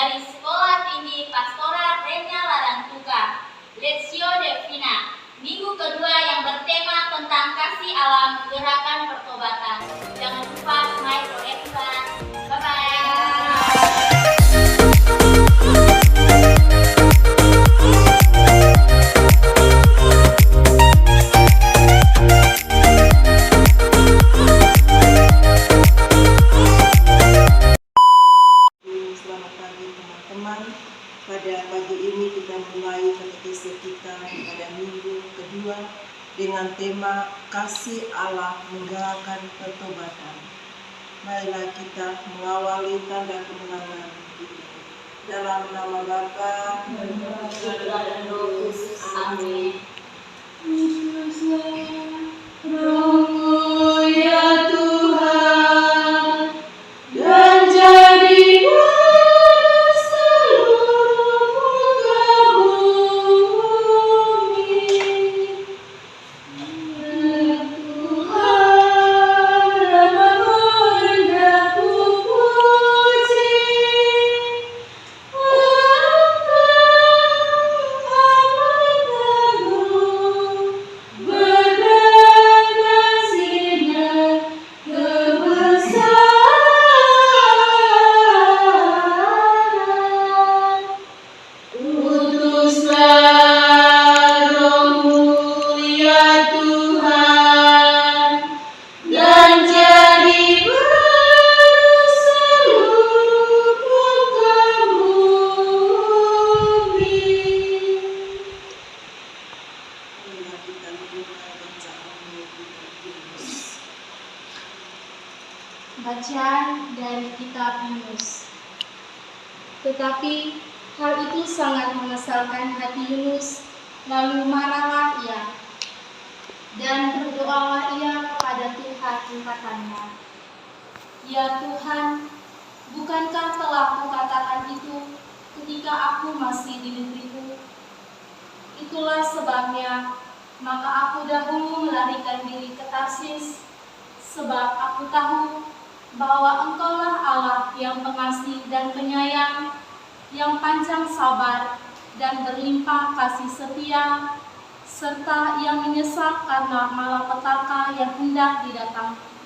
dari Sekolah Tinggi Pastoral Renya Larantuka, Lexio Devina, minggu kedua yang bertema tentang kasih Allah menggerakkan pertobatan. Jangan lupa smile for everyone. Bye-bye. Pada pagi ini kita mulai katekese kita pada minggu kedua dengan tema kasih Allah menggerakkan pertobatan. Marilah kita mengawali tanda kemenangan kita. Dalam nama Bapa dan Putra dan Roh Kudus. Amin. Rohmu ya Tuhan, dan jadilah Bacaan dari kitab Yunus. Tetapi hal itu sangat mengesalkan hati Yunus, lalu marahlah ia, dan berdoalah ia kepada Tuhan katanya, "Ya Tuhan, bukankah telah kukatakan itu ketika aku masih di negeriku? Itulah sebabnya maka aku dahulu melarikan diri ke Tarsis, sebab aku tahu bahwa Engkaulah Allah yang pengasih dan penyayang, yang panjang sabar dan berlimpah kasih setia, serta yang menyesal karena malapetaka yang hendak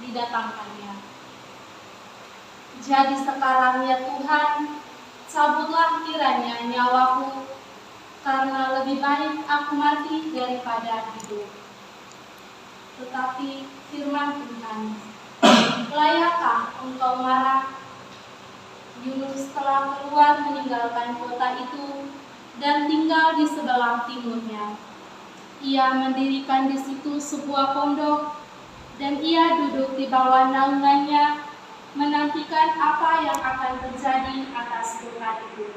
didatangkannya. Jadi sekarang ya Tuhan, cabutlah kiranya nyawaku, karena lebih baik aku mati daripada hidup." Tetapi firman Tuhan, "Layakkah engkau marah? Yunus telah keluar meninggalkan kota itu dan tinggal di sebelah timurnya. Ia mendirikan di situ sebuah pondok, dan ia duduk di bawah naungannya, menantikan apa yang akan terjadi atas kota itu.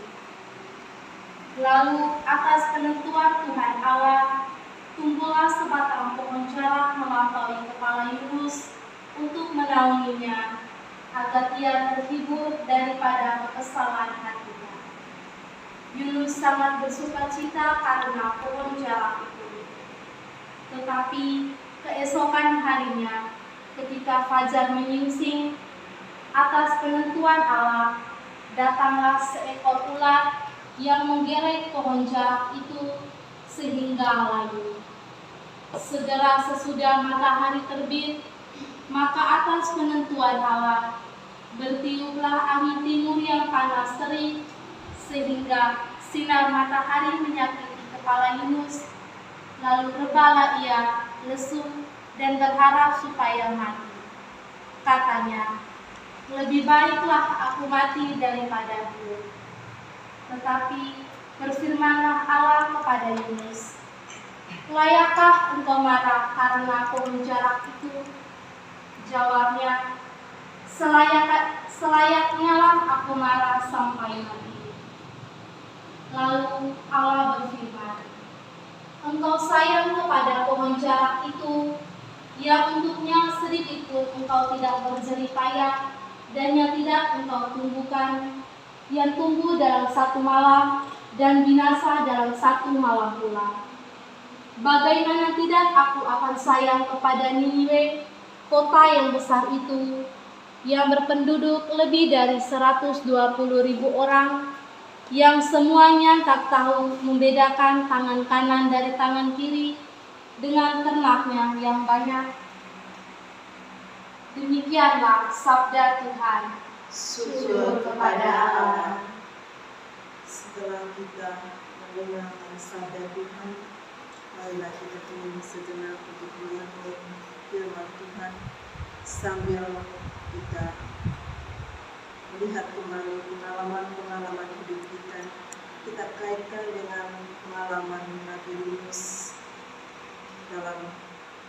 Lalu atas penentuan Tuhan Allah, tumbuhlah sebatang pohon jarak melampaui kepala Yunus untuk menaunginya, agar ia terhibur daripada kekesalan hatinya. Yunus sangat bersukacita karena pohon jarak itu. Tetapi keesokan harinya, ketika fajar menyingsing, atas penentuan Allah, datanglah seekor ular yang menggeret pohon jarak itu sehingga layu. Segera sesudah matahari terbit, maka atas penentuan Allah, bertiuplah angin timur yang panas terik, sehingga sinar matahari menyakiti kepala Yunus. Lalu rebalah ia, lesu, dan berharap supaya mati. Katanya, "Lebih baiklah aku mati daripada hidup." Tetapi berfirmanlah Allah kepada Yunus, "Layakkah engkau marah karena pohon jarak itu?" Jawabnya, Selayaknya lah aku marah sampai mati." Lalu Allah berfirman, "Engkau sayang kepada pohon jarak itu, yang untuknya sedikit pun engkau tidak berjerih payah, dan yang tidak engkau tumbuhkan, yang tumbuh dalam satu malam dan binasa dalam satu malam pula. Bagaimana tidak aku akan sayang kepada Niniwe, kota yang besar itu, yang berpenduduk lebih dari 120.000 orang, yang semuanya tak tahu membedakan tangan kanan dari tangan kiri dengan ternaknya yang banyak. Demikianlah sabda Tuhan. Syukur kepada Allah. Setelah kita mendengarkan sabda Tuhan, marilah kita tunggu sejenak untuk merenung firman Tuhan sambil kita melihat kembali pengalaman-pengalaman hidup kita. Kita kaitkan dengan pengalaman Nabi Yunus dalam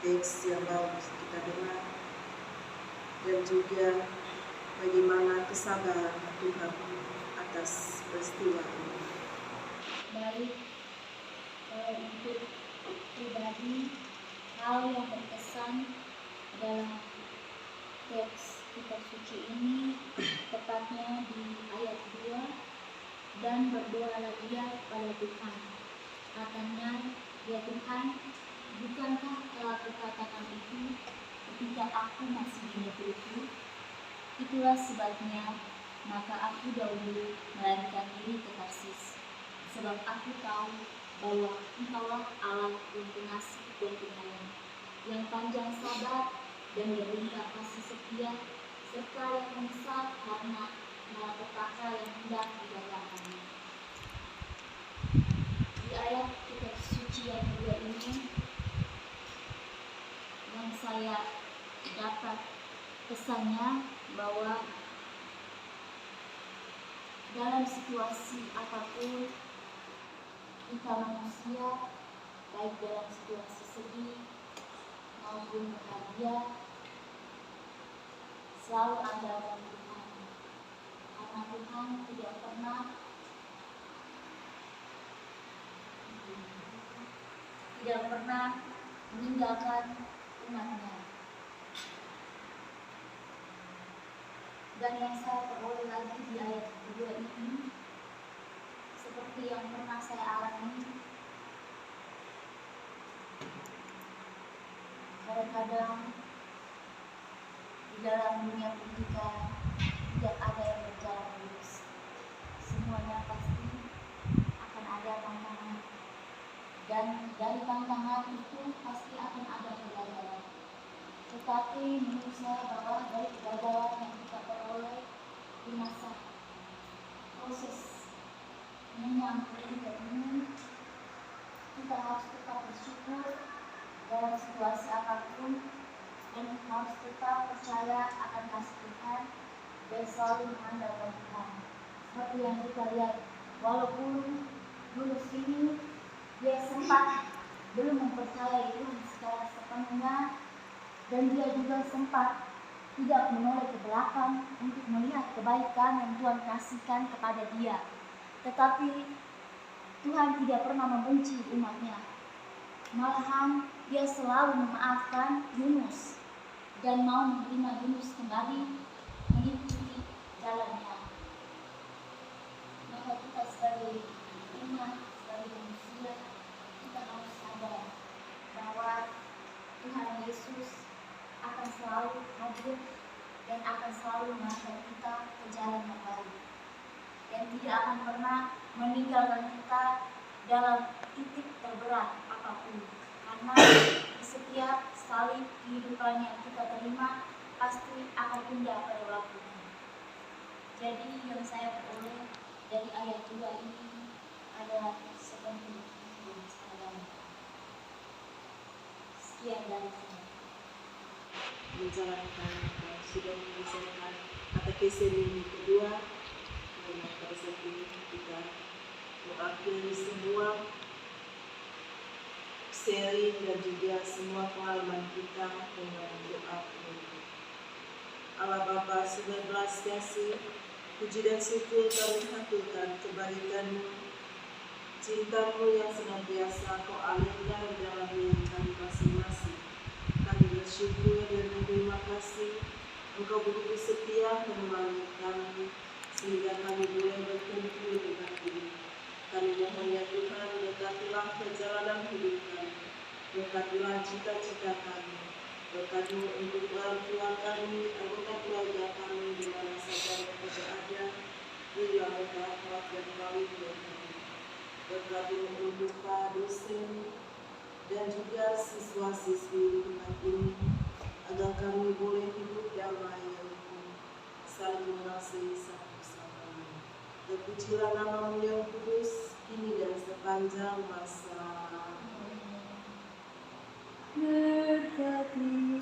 teks yang baru kita dengar, dan juga bagaimana kesabaran Tuhan atas peristiwa ini. Baik, kalau untuk pribadi, hal yang berkesan dalam teks kitab suci ini tepatnya di ayat 2, dan berdoalah ia pada Tuhan, katanya, ya Tuhan, bukankah telah kukatakan itu ketika aku masih di negeriku? Itulah sebabnya maka aku dahulu melarikan diri ke Tarsis, sebab aku tahu bahwa Engkaulah Allah yang pengasih dan penyayang, yang panjang sabar dan berlimpah kasih setia, serta yang menyesal karena malapetaka yang hendak didatangkannya. Di ayat kitab suci yang kedua ini, yang saya dapat kesannya bahwa dalam situasi apapun kita manusia, baik dalam situasi sedih maupun bahagia, selalu andalkan Tuhan, karena Tuhan tidak pernah meninggalkan umatnya. Dan yang saya peroleh lagi di ayat kedua ini, seperti yang pernah saya alami, kadang-kadang di dalam dunia pendidikan tidak ada yang berjalan lurus. Semuanya pasti akan ada tantangan, dan dari tantangan itu pasti akan ada kegagalan. Tetapi menurut saya bahwa dari kegagalan yang kita peroleh di masa proses menyambut hidup ini, kita harus tetap bersyukur dalam situasi apapun, dan harus tetap percaya akan kasih Tuhan dan selalu mengandalkan Tuhan. Seperti yang kita lihat, walaupun Yunus ini dia sempat belum mempercayai Tuhan secara sepenuhnya, dan dia juga sempat tidak menoleh ke belakang untuk melihat kebaikan yang Tuhan kasihkan kepada dia. Tetapi Tuhan tidak pernah membenci umatnya. Malahan dia selalu memaafkan Yunus dan mau menerima Yunus kembali mengikuti jalannya. Maka kita sebagai umat, sebagai manusia, kita harus sadar bahwa Tuhan Yesus akan selalu hadir dan akan selalu mengantar kita ke jalan yang baik, dan tidak akan pernah meninggalkan kita dalam titik terberat apapun, karena di setiap salib kehidupan yang kita terima pasti akan indah pada waktunya. Jadi yang saya peroleh dari ayat 2 ini adalah seperti itu. Sekian dari saya. Menjalankan dan sudah menyelesaikan katekese minggu kedua, dan pada saat ini kita mengakhiri semua seri dan juga semua pengalaman kita dengan doa penutup. Allah Bapa Surga belas kasih, puji dan syukur kami haturkan kebaikan-Mu, cinta-Mu yang senantiasa Kau alirkan di dalam diri kami masing-masing. Kami bersyukur dan berterima kasih Engkau begitu setia menemani kami sehingga kami boleh berkumpul dengan Diri. Kami mohon ya Tuhan, berkatilah perjalanan hidup kami, berkatilah cita-cita kami, berkati untuk orang tua kami, anggota keluarga kami di mana saja mereka berada, berilah berkat yang paling berkati. Berkati untuk Pak dosen dan juga siswa-siswi di tempat ini, agar kami boleh hidup damai dan rukun, saling mengasihi satu sama lain. Terpujilah nama-Mu yang kudus, kini dan sepanjang masa. Berkatilah